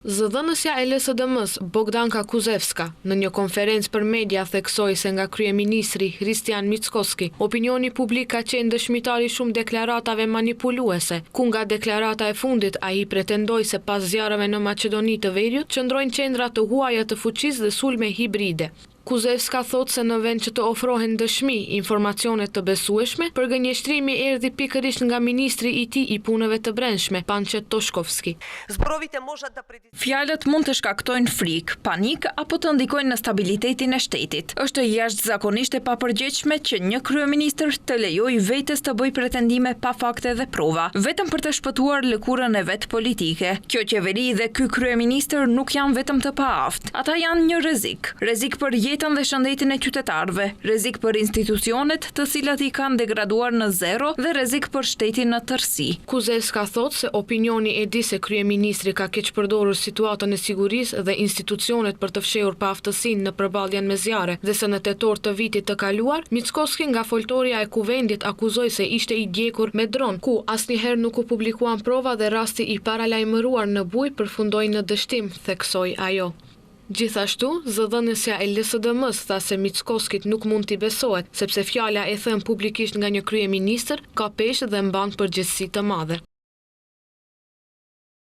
Zëdhënësja e LSDM-s Bogdanka Kuzevska në një konferencë për media theksoi se nga kryeministri Hristijan Mickoski, opinioni publik ka qenë dëshmitar i shumë deklaratave manipuluese, ku nga deklarata e fundit ai pretendoi se pas zjarreve në Maqedoni të Veriut qëndrojnë qendra të huaja të fuqisë dhe sulme hibride. Kuzevska thot se në vend që të ofrohen dëshmi, informacione të besueshme, përgënjeshtrimi erdhi pikërisht nga ministri i tij i punëve të brendshme, Pançet Toshkovski. Fjalët mund të shkaktojnë frikë, panik apo të ndikojnë në stabilitetin e shtetit. Është jashtëzakonisht e papërgjegjshme që një kryeministër të lejojë vetes të bëjë pretendime pa fakte dhe prova, vetëm për të shpëtuar lëkurën e vet politike. Kjo qeveri dhe ky kryeministër nuk janë vetëm të paaftë, ata janë një rrezik për jetën dhe shëndetin e qytetarëve, rrezik për institucionet të cilat i kanë degraduar në zero dhe rrezik për shtetin në tërësi. Kuzevska thot se opinioni e di se kryeministri ka keq përdorur situatën e sigurisë dhe institucionet për të fshehur paaftësinë në përballjen me zjarre dhe se në tetor të vitit të kaluar, Mickoski nga foltoria e kuvendit akuzoi se ishte i djegur me dron, ku asnjëherë nuk u publikuan prova dhe rasti i paralajmëruar në bujë përfundoi në dështim, theksoi ajo. Gjithashtu, zëdhënësja e LSDM-s tha se Mickoskit nuk mund t'i besohet, sepse fjala e thënë publikisht nga një kryeministër ka peshë dhe mban përgjegjësi të madhe.